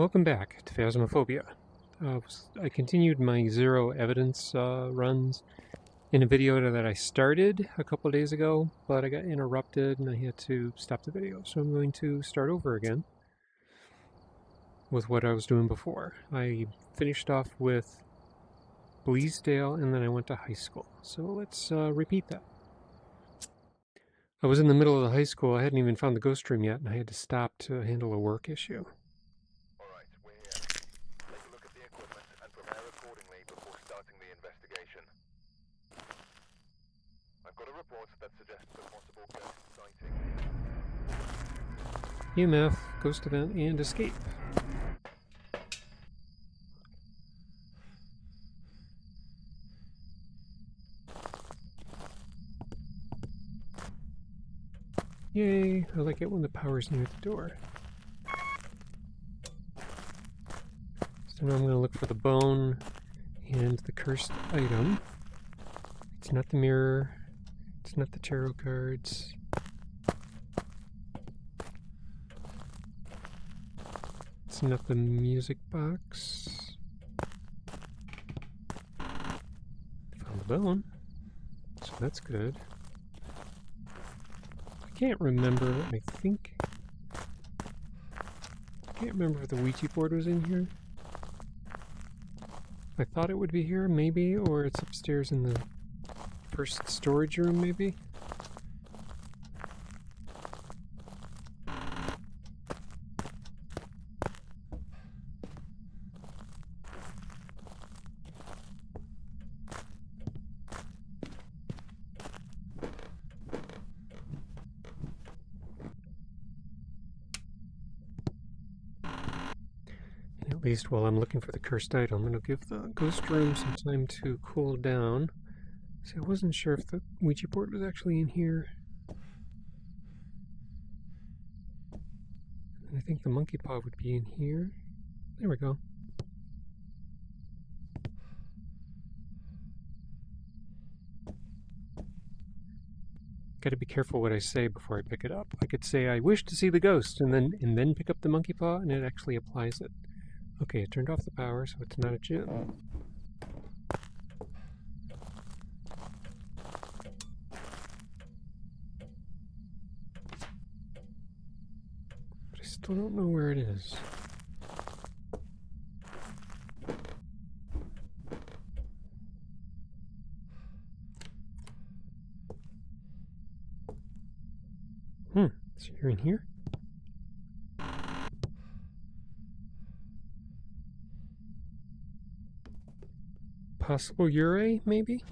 Welcome back to Phasmophobia. I continued my zero evidence runs in a video that I started a couple of days ago, but I got interrupted and I had to stop the video. So I'm going to start over again with what I was doing before. I finished off with Bleasdale and then I went to high school. So let's repeat that. I was in the middle of the high school. I hadn't even found the ghost room yet and I had to stop to handle a work issue. EMF, ghost event, and escape. Yay, I like it when the power's near the door. So now I'm going to look for the bone and the cursed item. It's not the mirror, it's not the tarot cards. It's not the music box. Found the bone, so that's good. I can't remember, I can't remember if the Ouija board was in here. I thought it would be here, maybe, or it's upstairs in the first storage room, maybe. At least while I'm looking for the cursed item, I'm going to give the ghost room some time to cool down. See, I wasn't sure if the Ouija board was actually in here. And I think the monkey paw would be in here. There we go. Gotta be careful what I say before I pick it up. I could say I wish to see the ghost and then pick up the monkey paw and it actually applies it. Okay, it turned off the power, so it's not a gym. But I still don't know where it is. So you're in here? Possible Ure, maybe?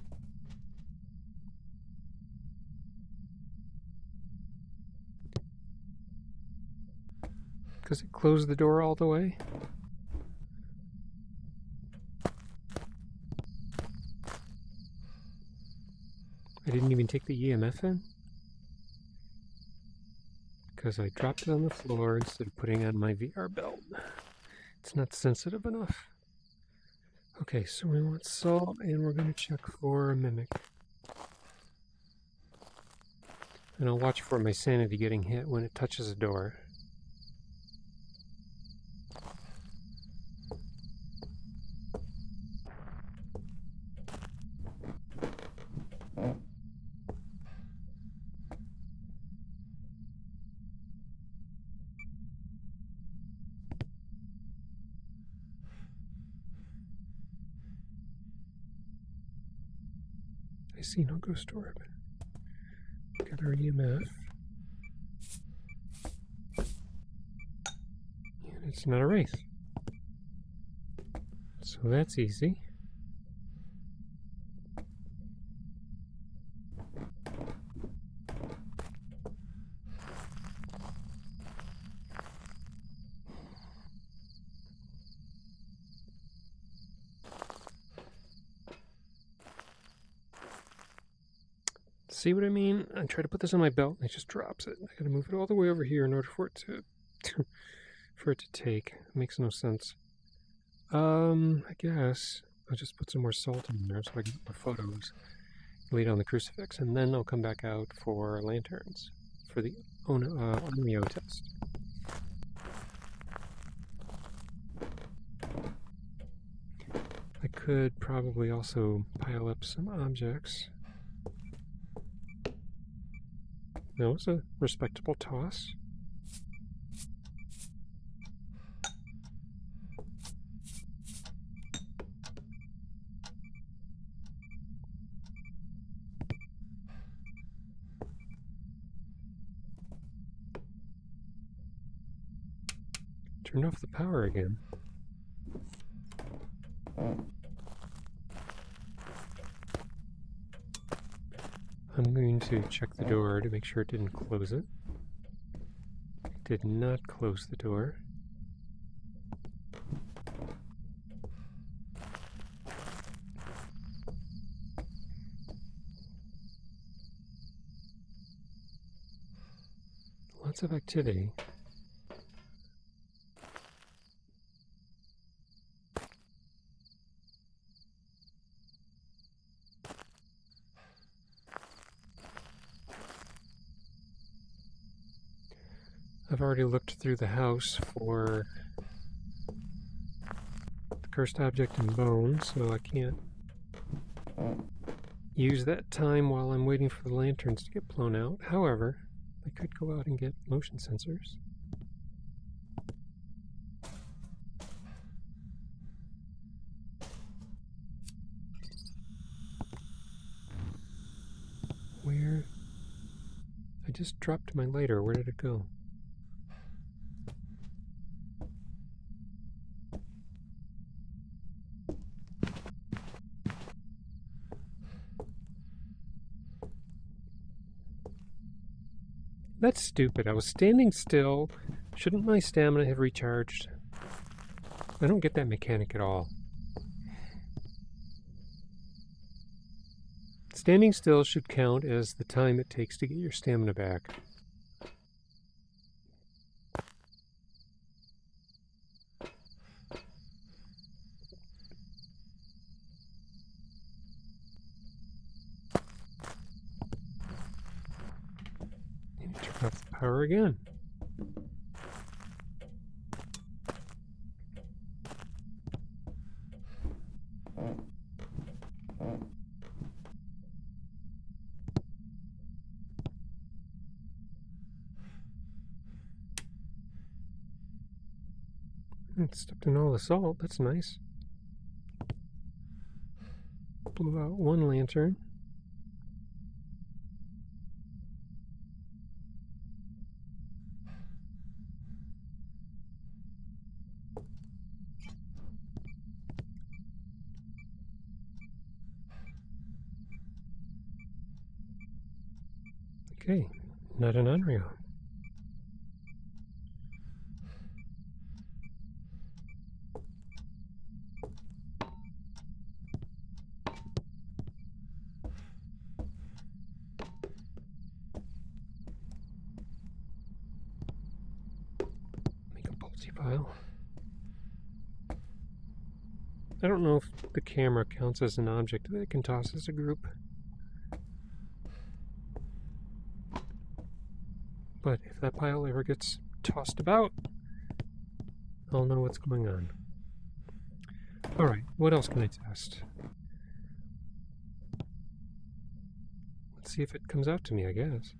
Because it closed the door all the way? I didn't even take the EMF in? Because I dropped it on the floor instead of putting on my VR belt. It's not sensitive enough. Okay, so we want salt, and we're going to check for a mimic. And I'll watch for my sanity getting hit when it touches a door. I see no ghost orb. Got our EMF. And it's not a wraith. So that's easy. See what I mean? I try to put this on my belt and it just drops it. I gotta move it all the way over here in order for it to take. It makes no sense. I guess I'll just put some more salt in there so I can get more photos. Lay down the crucifix, and then I'll come back out for lanterns for the Onryo test. could probably also pile up some objects. That was a respectable toss. Turned off the power again. I'm going to check the door to make sure it didn't close it. It did not close the door. Lots of activity. I've already looked through the house for the cursed object and bone, so I can't use that time while I'm waiting for the lanterns to get blown out. However, I could go out and get motion sensors. Where? I just dropped my lighter. Where did it go? That's stupid. I was standing still. Shouldn't my stamina have recharged? I don't get that mechanic at all. Standing still should count as the time it takes to get your stamina back. Turn off the power again. Stepped in all the salt. That's nice. Blew out one lantern. Okay, not an unreal. Make a bolty pile. I don't know if the camera counts as an object that it can toss as a group. But if that pile ever gets tossed about, I'll know what's going on. Alright, what else can I test? Let's see if it comes out to me, I guess.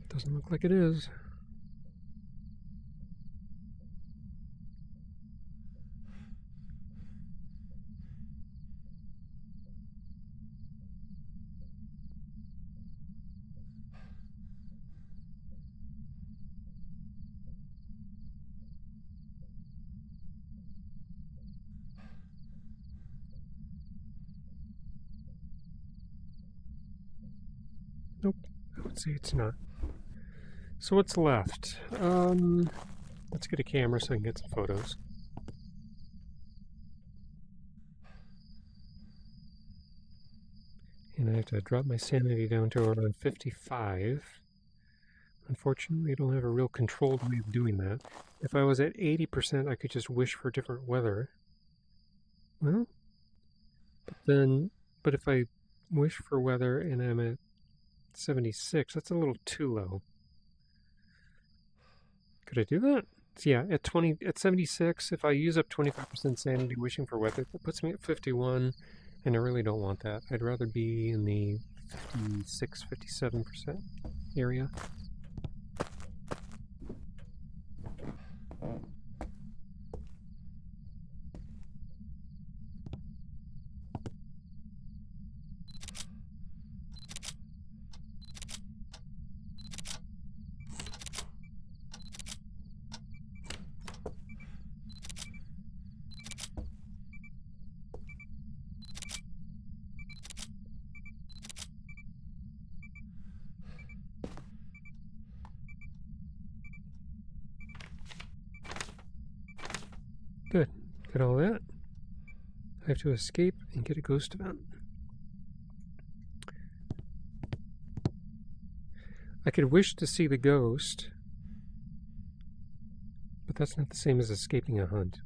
Doesn't look like it is. Nope, I would say it's not. So what's left? Let's get a camera so I can get some photos. And I have to drop my sanity down to around 55. Unfortunately, I don't have a real controlled way of doing that. If I was at 80%, I could just wish for different weather. Well, but if I wish for weather and I'm at 76, that's a little too low. Could I do that? Yeah, at 76, if I use up 25% sanity wishing for weather, that puts me at 51, and I really don't want that. I'd rather be in the 56, 57% area. Good. Got all that. I have to escape and get a ghost event. I could wish to see the ghost, but that's not the same as escaping a hunt.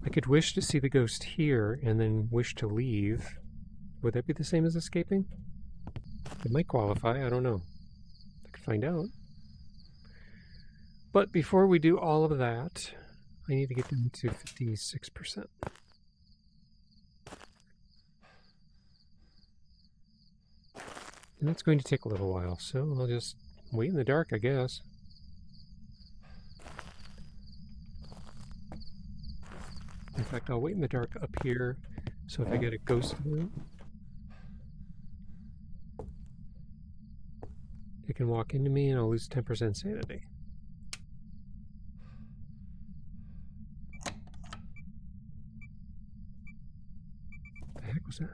I could wish to see the ghost here and then wish to leave. Would that be the same as escaping? It might qualify, I don't know. I could find out. But before we do all of that, I need to get them to 56%. And that's going to take a little while, so I'll just wait in the dark, I guess. In fact, I'll wait in the dark up here, so if I get a ghost event, it can walk into me and I'll lose 10% sanity. What the heck was that?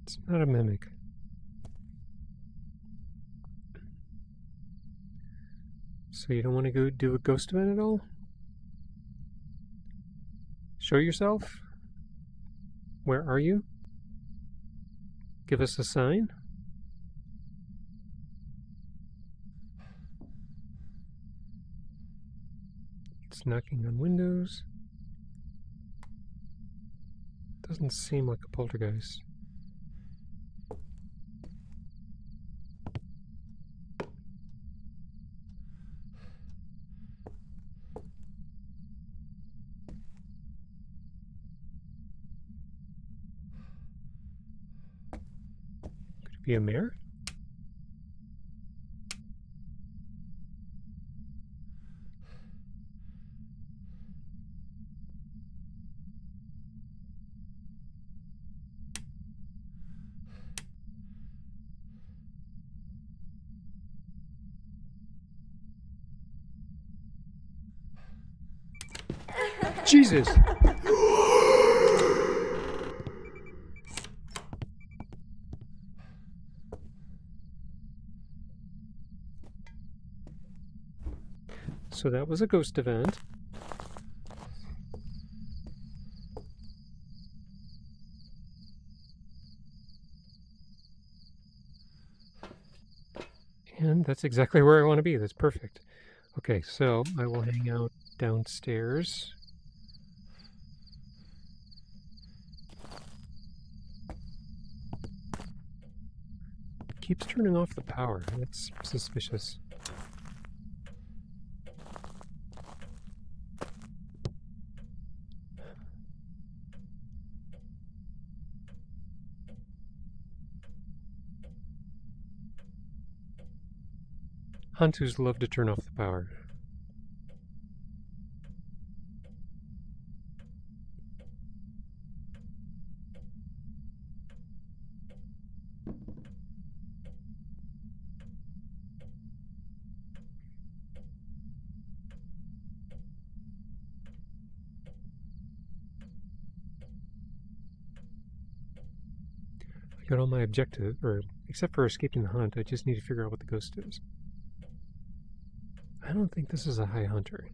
It's not a mimic. So you don't want to go do a ghost event at all? Show yourself? Where are you? Give us a sign? It's knocking on windows. Doesn't seem like a poltergeist. Could it be a mare? Jesus! So that was a ghost event. And that's exactly where I want to be. That's perfect. Okay, so I will hang out downstairs. It keeps turning off the power. That's suspicious. Hunters love to turn off the power. got all my objectives, or except for escaping the hunt, I just need to figure out what the ghost is. I don't think this is a high hunter.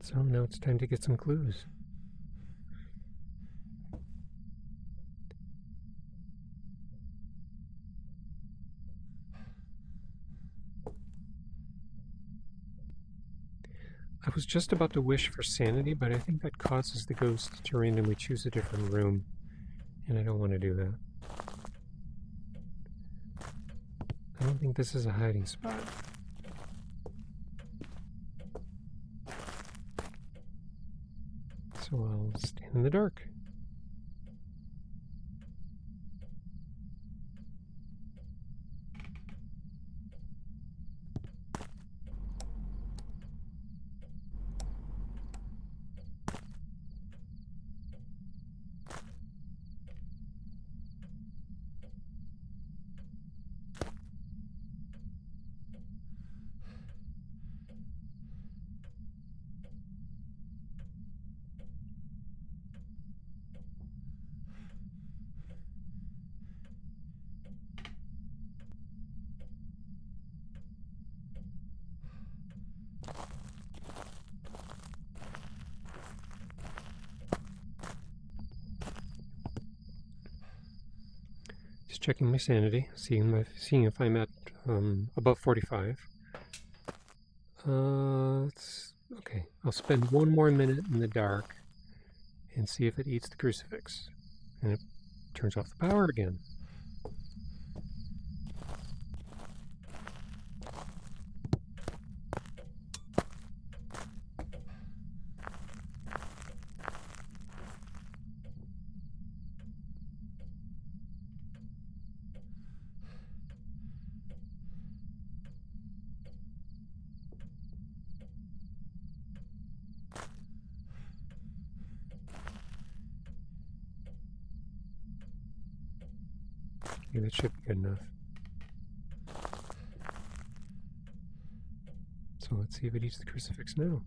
So now it's time to get some clues. I was just about to wish for sanity, but I think that causes the ghost to randomly choose a different room, and I don't want to do that. I don't think this is a hiding spot. So I'll stand in the dark. Just checking my sanity, seeing if I'm at above 45. Okay. I'll spend one more minute in the dark and see if it eats the crucifix, and it turns off the power again. Okay, that should be good enough. So let's see if it eats the crucifix now.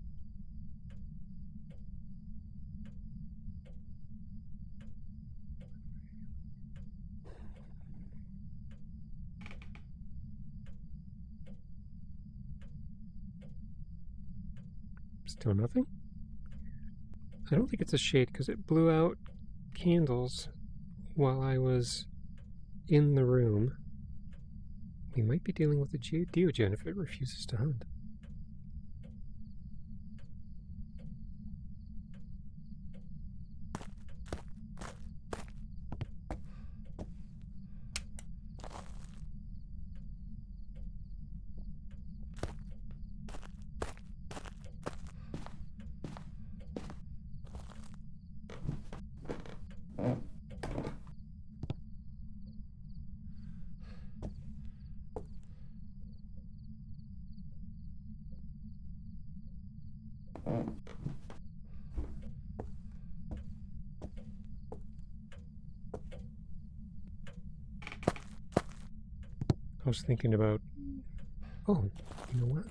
Still nothing? I don't think it's a shade because it blew out candles while I was in the room. We might be dealing with a Deogen if it refuses to hunt. I was thinking about, oh, you know what?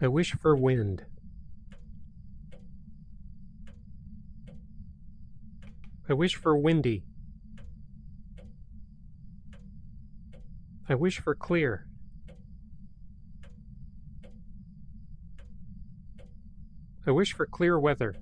I wish for wind. I wish for windy. I wish for clear. I wish for clear weather.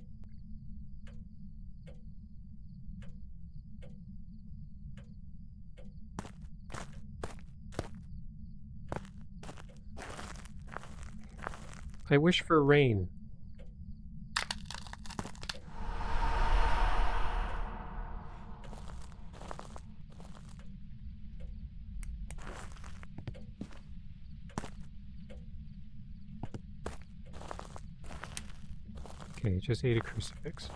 I wish for rain. Okay, just ate a crucifix.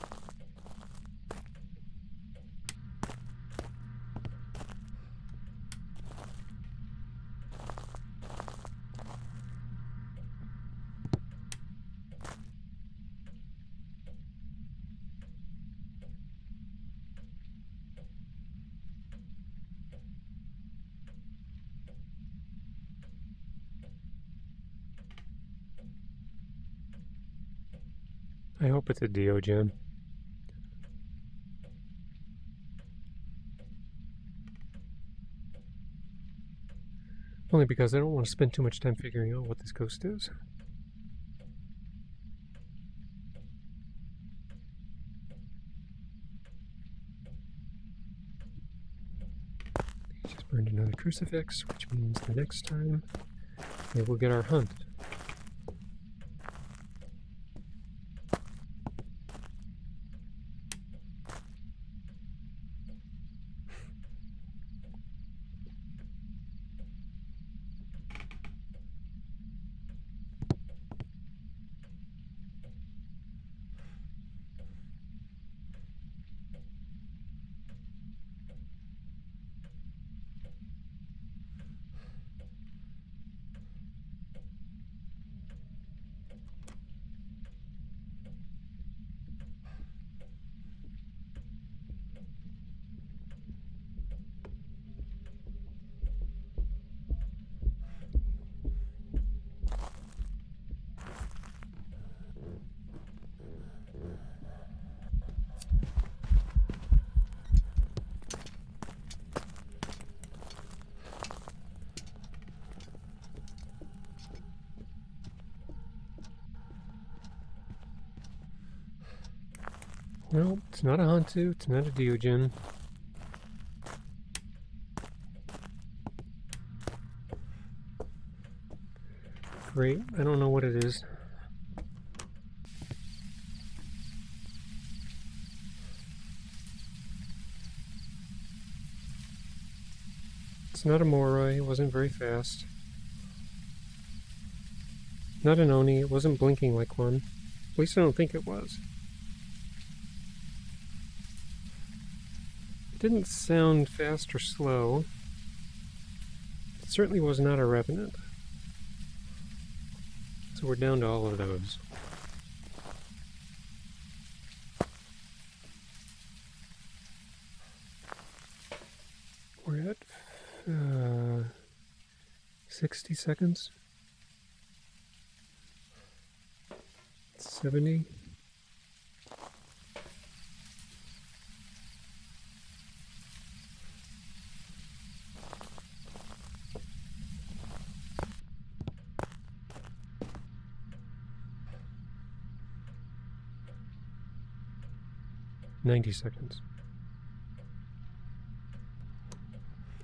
I hope it's a Diogen. Only because I don't want to spend too much time figuring out what this ghost is. He just burned another crucifix, which means the next time we will get our hunt. No, it's not a Hantu, it's not a Diogen. Great, I don't know what it is. It's not a Moroi, it wasn't very fast. Not an Oni, it wasn't blinking like one. At least I don't think it was. It didn't sound fast or slow. It certainly was not a Revenant. So we're down to all of those. We're at 60 seconds. 70. $90 seconds.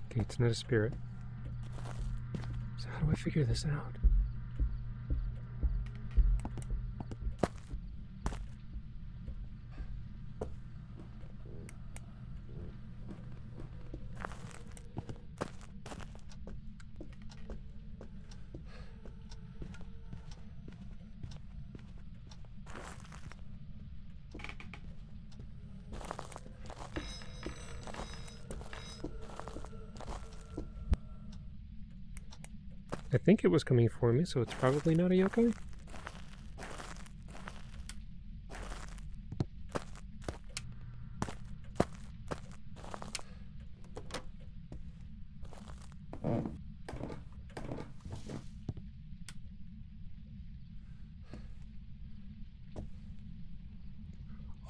Okay, it's not a spirit. So how do I figure this out? I think it was coming for me, so it's probably not a yokai.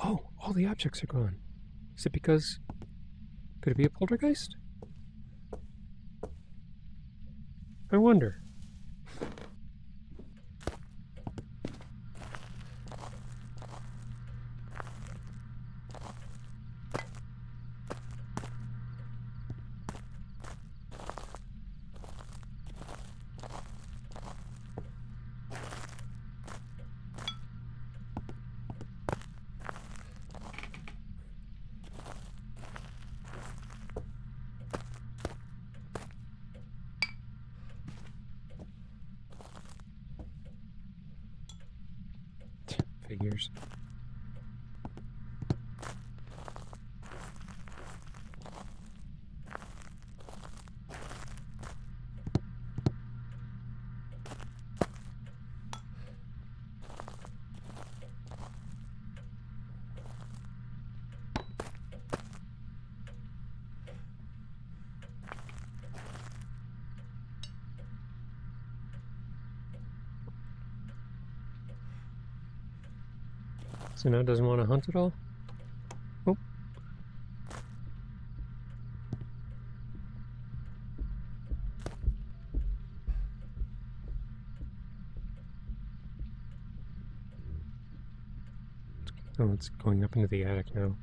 Oh, all the objects are gone. Is it because... could it be a poltergeist? I wonder. Figures. So now it doesn't want to hunt at all? Oh. Oh, it's going up into the attic now.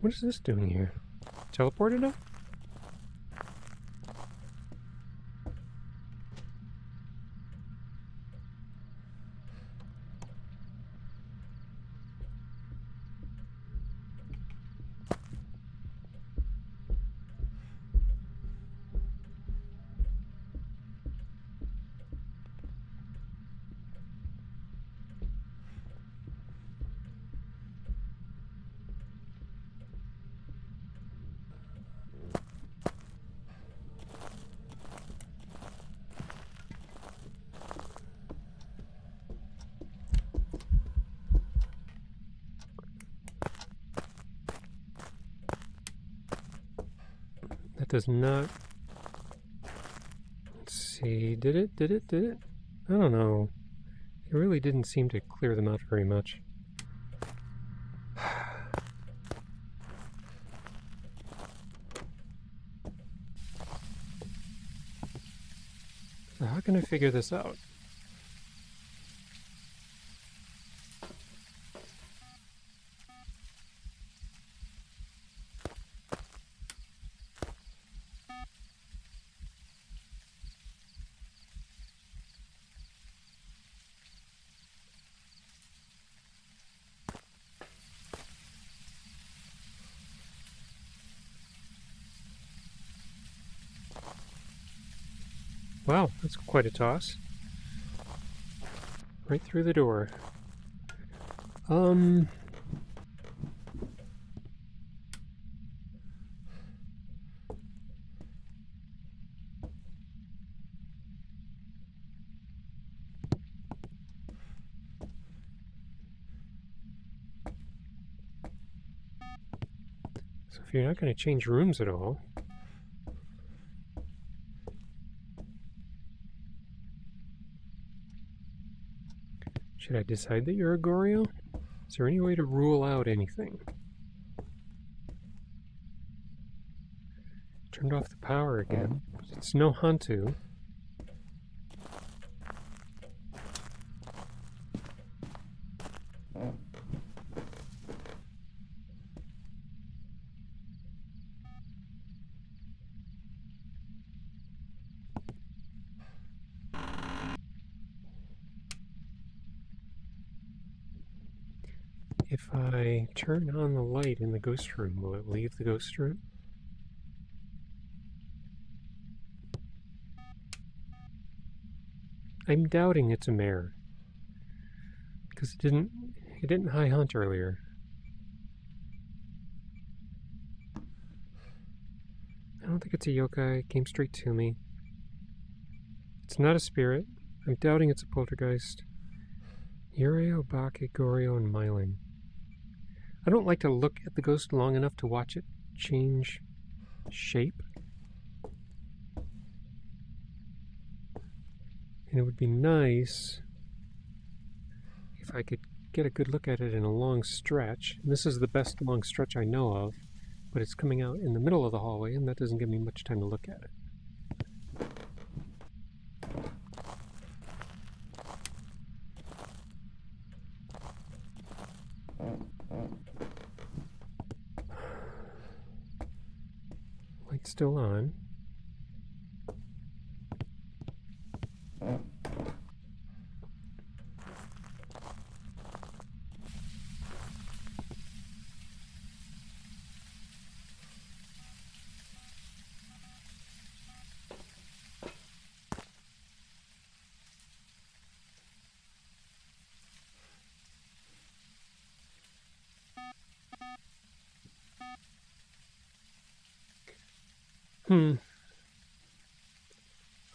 What is this doing here? Teleported up? That does not... Let's see, did it? I don't know. It really didn't seem to clear them out very much. So how can I figure this out? Wow, that's quite a toss. Right through the door. So if you're not going to change rooms at all... Should I decide that you're a Goryo? Is there any way to rule out anything? Turned off the power again. It's no Hantu. If I turn on the light in the ghost room, will it leave the ghost room? I'm doubting it's a mare. Because it didn't high hunt earlier. I don't think it's a yokai. It came straight to me. It's not a spirit. I'm doubting it's a poltergeist. Yurei, Obake, Goryo, and Myling. I don't like to look at the ghost long enough to watch it change shape. And it would be nice if I could get a good look at it in a long stretch. And this is the best long stretch I know of, but it's coming out in the middle of the hallway, and that doesn't give me much time to look at it. Light's still on.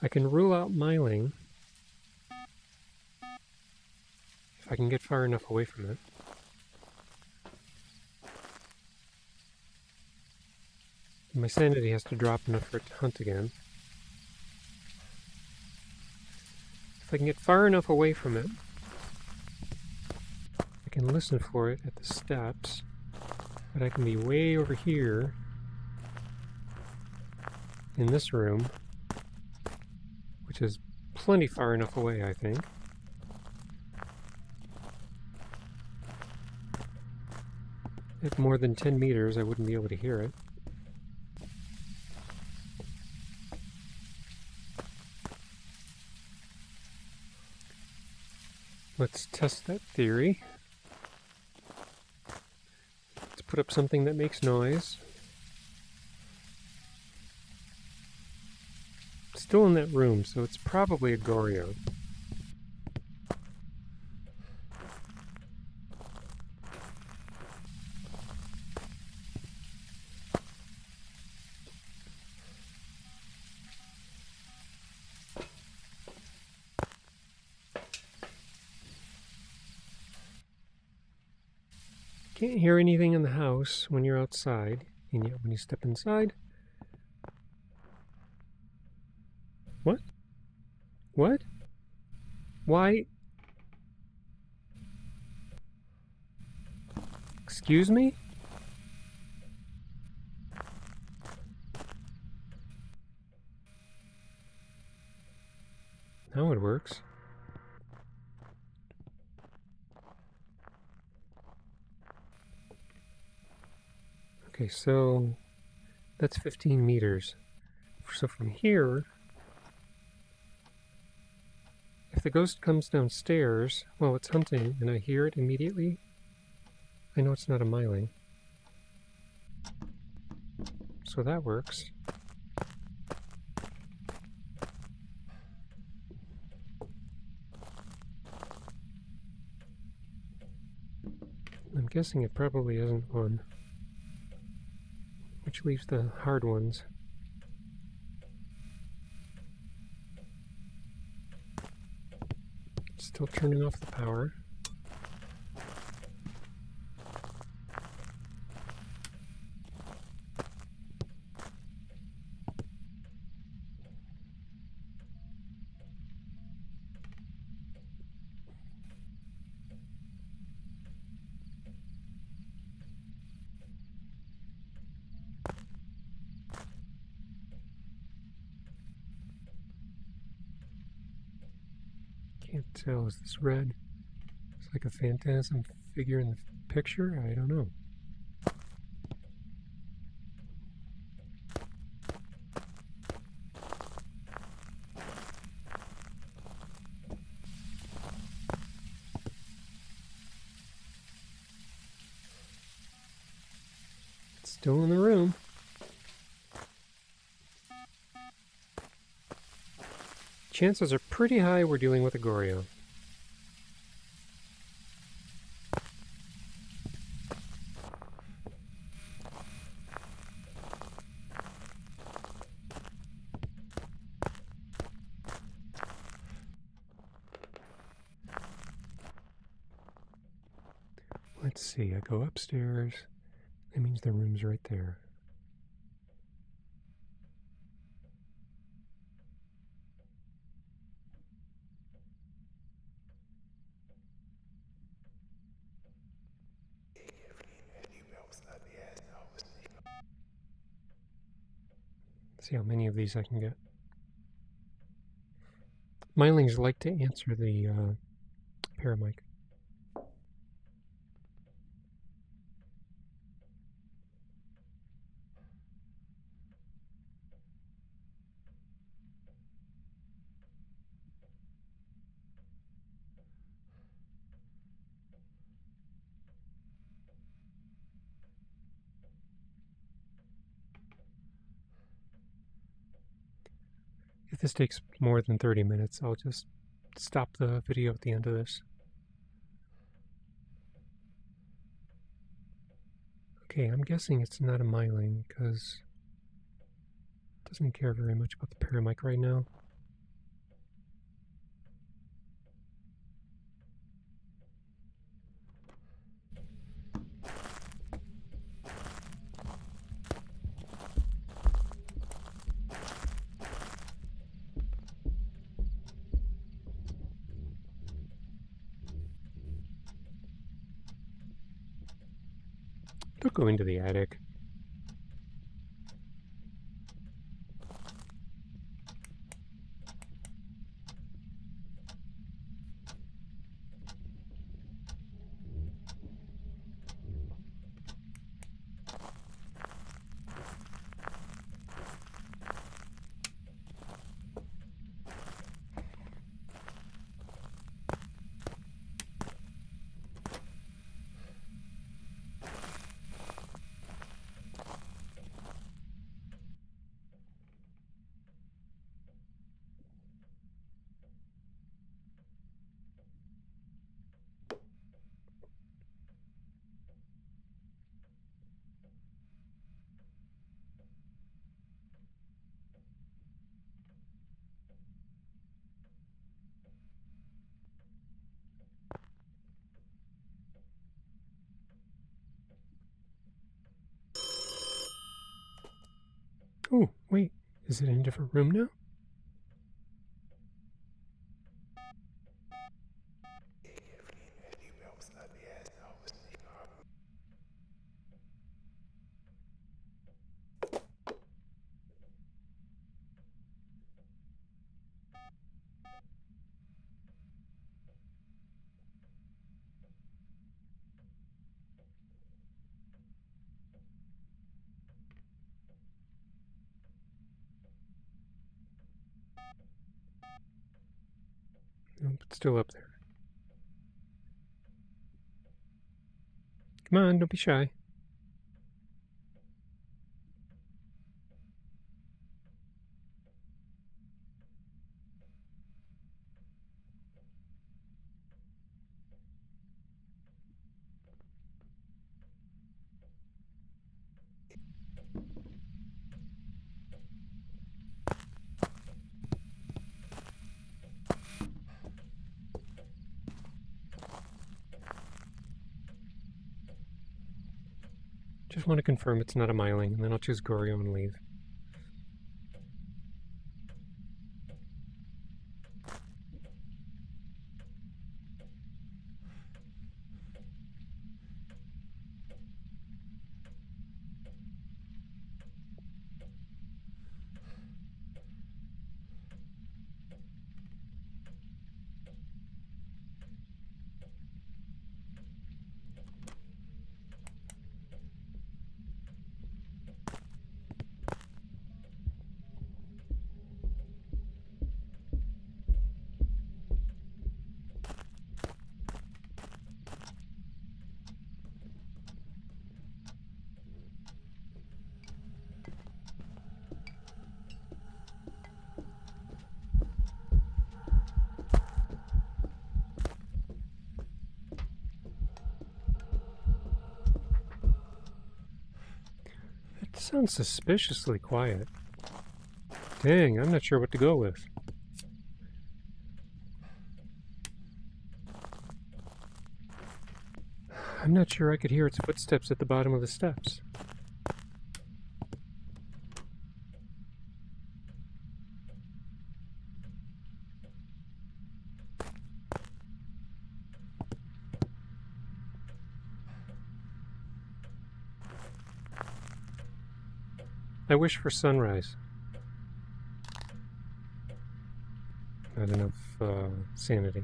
I can rule out miling if I can get far enough away from it. My sanity has to drop enough for it to hunt again. If I can get far enough away from it, I can listen for it at the steps, but I can be way over here in this room, which is plenty far enough away, I think. At more than 10 meters, I wouldn't be able to hear it. Let's test that theory. Let's put up something that makes noise. It's still in that room, so it's probably a Goryo. Can't hear anything in the house when you're outside, and yet when you step inside... What? What? Why? Excuse me? Now it works. Okay, so that's 15 meters. So from here, if the ghost comes downstairs while it's hunting and I hear it immediately, I know it's not a myling. So that works. I'm guessing it probably isn't one, which leaves the hard ones. Still turning off the power. Can't tell. Is this red? It's like a phantasm figure in the picture? I don't know. It's still in the room. Chances are pretty high we're dealing with a Goryo. Let's see, I go upstairs. That means the room's right there. See how many of these I can get. Mylings like to answer the paramic. this takes more than 30 minutes, I'll just stop the video at the end of this. Okay, I'm guessing it's not a myling because it doesn't care very much about the paramic right now. Don't go into the attic. Oh, wait, is it in a different room now? Nope, it's still up there. Come on, don't be shy. Just want to confirm it's not a myling, and then I'll choose Goryo and leave. That sounds suspiciously quiet. Dang, I'm not sure what to go with. I'm not sure I could hear its footsteps at the bottom of the steps. I wish for sunrise. Not enough sanity.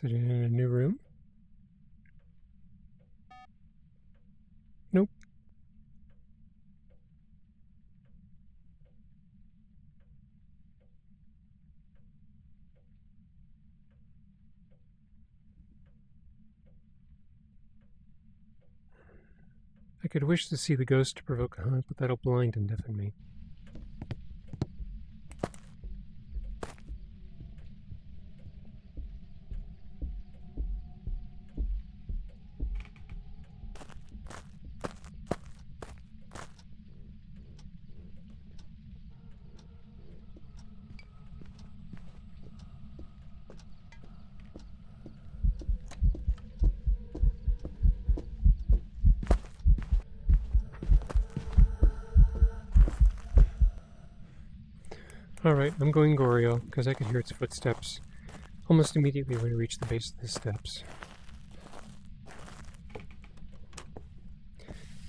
Is it in a new room? Nope. I could wish to see the ghost to provoke a hunt, but that'll blind and deafen me. Alright, I'm going Goryo, because I could hear its footsteps almost immediately when I reached the base of the steps.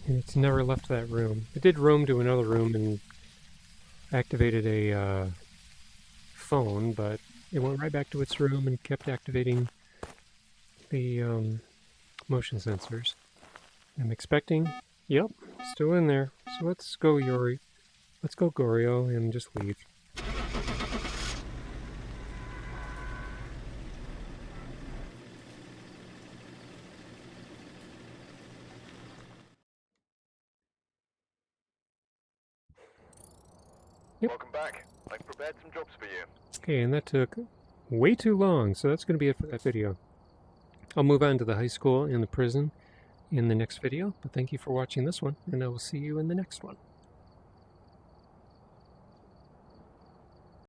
And it's never left that room. It did roam to another room and activated a phone, but it went right back to its room and kept activating the motion sensors. I'm expecting, yep, still in there. So let's go Goryo and just leave. Yep. Welcome back. I've prepared some jobs for you. Okay, and that took way too long, so that's going to be it for that video. I'll move on to the high school and the prison in the next video, but thank you for watching this one, and I will see you in the next one.